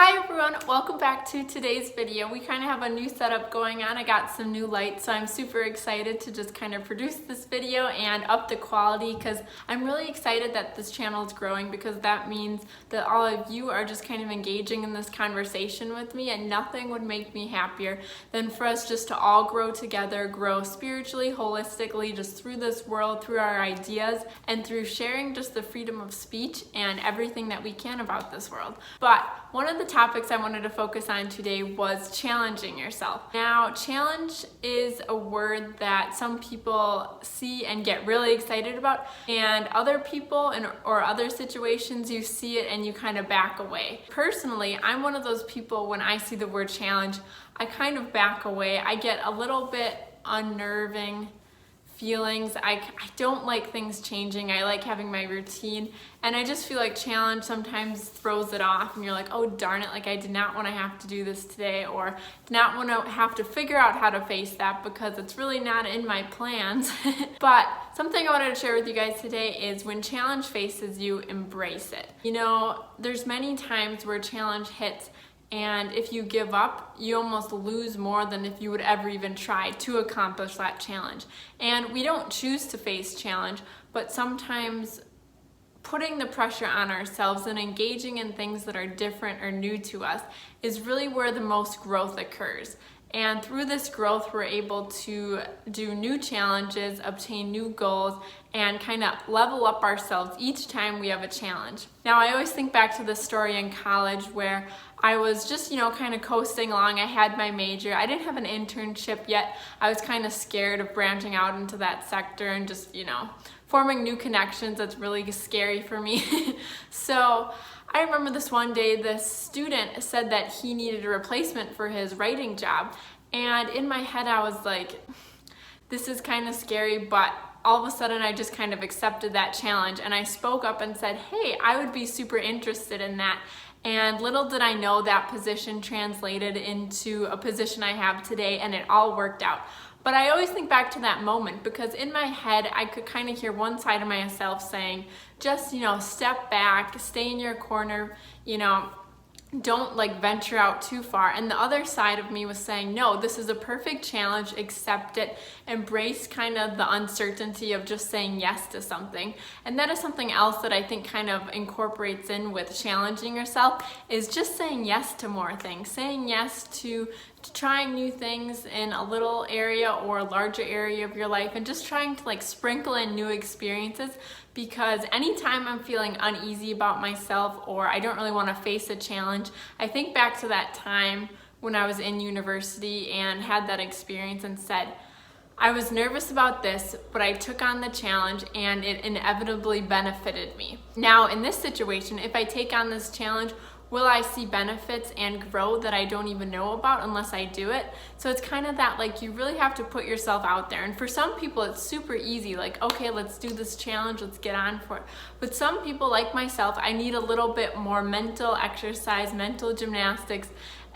Hi everyone, welcome back to today's video. We kind of have a new setup going on. I got some new lights, so I'm super excited to just kind of produce this video and up the quality because I'm really excited that this channel is growing, because that means that all of you are just kind of engaging in this conversation with me, and nothing would make me happier than for us just to all grow together, grow spiritually, holistically, just through this world, through our ideas, and through sharing just the freedom of speech and everything that we can about this world. But one of the topics I wanted to focus on today was challenging yourself. Now, challenge is a word that some people see and get really excited about, and other people or other situations, you see it and you kind of back away. Personally, I'm one of those people, when I see the word challenge, I kind of back away. I get a little bit unnerving feelings. I don't like things changing. I like having my routine, and I just feel like challenge sometimes throws it off and you're like, oh darn it, like I did not want to have to do this today, or did not want to have to figure out how to face that because it's really not in my plans. But something I wanted to share with you guys today is when challenge faces you, embrace it. You know, there's many times where challenge hits, and if you give up, you almost lose more than if you would ever even try to accomplish that challenge. And we don't choose to face challenge, but sometimes putting the pressure on ourselves and engaging in things that are different or new to us is really where the most growth occurs. And through this growth, we're able to do new challenges, obtain new goals, and kind of level up ourselves each time we have a challenge. Now, I always think back to this story in college where I was just, kind of coasting along. I had my major. I didn't have an internship yet. I was kind of scared of branching out into that sector and just, forming new connections. That's really scary for me. So I remember this one day, this student said that he needed a replacement for his writing job. And in my head, I was like, this is kind of scary, but all of a sudden I just kind of accepted that challenge, and I spoke up and said, hey, I would be super interested in that. And little did I know that position translated into a position I have today, and it all worked out. But I always think back to that moment, because in my head, I could kind of hear one side of myself saying, just, step back, stay in your corner, don't venture out too far. And the other side of me was saying, no, this is a perfect challenge, accept it, embrace kind of the uncertainty of just saying yes to something. And that is something else that I think kind of incorporates in with challenging yourself, is just saying yes to more things, saying yes to trying new things in a little area or a larger area of your life, and just trying to sprinkle in new experiences. Because anytime I'm feeling uneasy about myself, or I don't really want to face a challenge, I think back to that time when I was in university and had that experience and said, I was nervous about this, but I took on the challenge and it inevitably benefited me. Now, in this situation, if I take on this challenge, will I see benefits and grow that I don't even know about unless I do it? So it's kind of that, you really have to put yourself out there. And for some people, it's super easy, okay, let's do this challenge, let's get on for it. But some people, like myself, I need a little bit more mental exercise, mental gymnastics,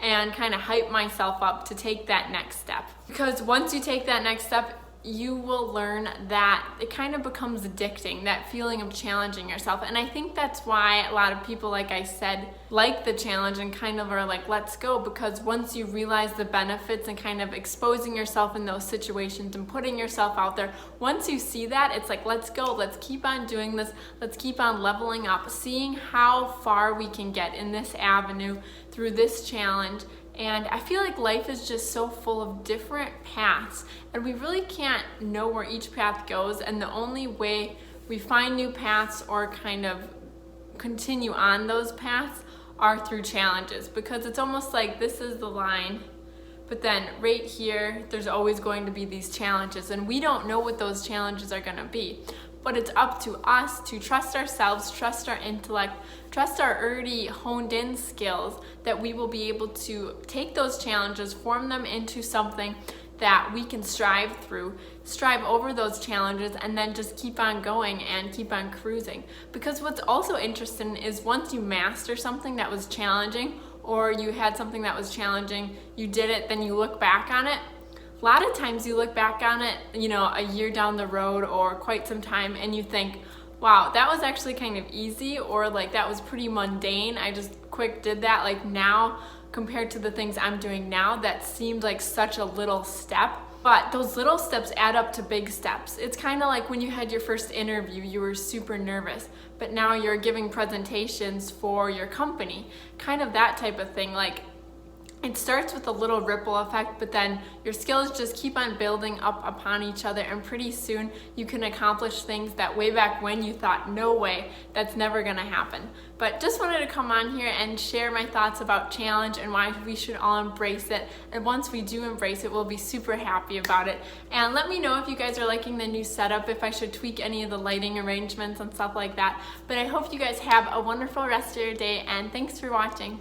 and kind of hype myself up to take that next step. Because once you take that next step, you will learn that it kind of becomes addicting, that feeling of challenging yourself. And I think that's why a lot of people, like I said, like the challenge and kind of are like, let's go, because once you realize the benefits and kind of exposing yourself in those situations and putting yourself out there, once you see that, it's like, let's go, let's keep on doing this, let's keep on leveling up, seeing how far we can get in this avenue through this challenge. And I feel like life is just so full of different paths, and we really can't know where each path goes. And the only way we find new paths or kind of continue on those paths are through challenges, because it's almost like this is the line, but then right here, there's always going to be these challenges, and we don't know what those challenges are going to be. But it's up to us to trust ourselves, trust our intellect, trust our already honed in skills, that we will be able to take those challenges, form them into something that we can strive over those challenges, and then just keep on going and keep on cruising. Because what's also interesting is once you master something that was challenging, or you had something that was challenging, you did it, then you look back on it, a lot of times you look back on it, a year down the road or quite some time, and you think, wow, that was actually kind of easy, or like that was pretty mundane. I just quick did that. Like now, compared to the things I'm doing now, that seemed like such a little step. But those little steps add up to big steps. It's kind of like when you had your first interview, you were super nervous, but now you're giving presentations for your company. Kind of that type of thing. Like, it starts with a little ripple effect, but then your skills just keep on building up upon each other, and pretty soon you can accomplish things that way back when you thought, no way, that's never gonna happen. But just wanted to come on here and share my thoughts about challenge and why we should all embrace it. And once we do embrace it, we'll be super happy about it. And let me know if you guys are liking the new setup, if I should tweak any of the lighting arrangements and stuff like that. But I hope you guys have a wonderful rest of your day, and thanks for watching.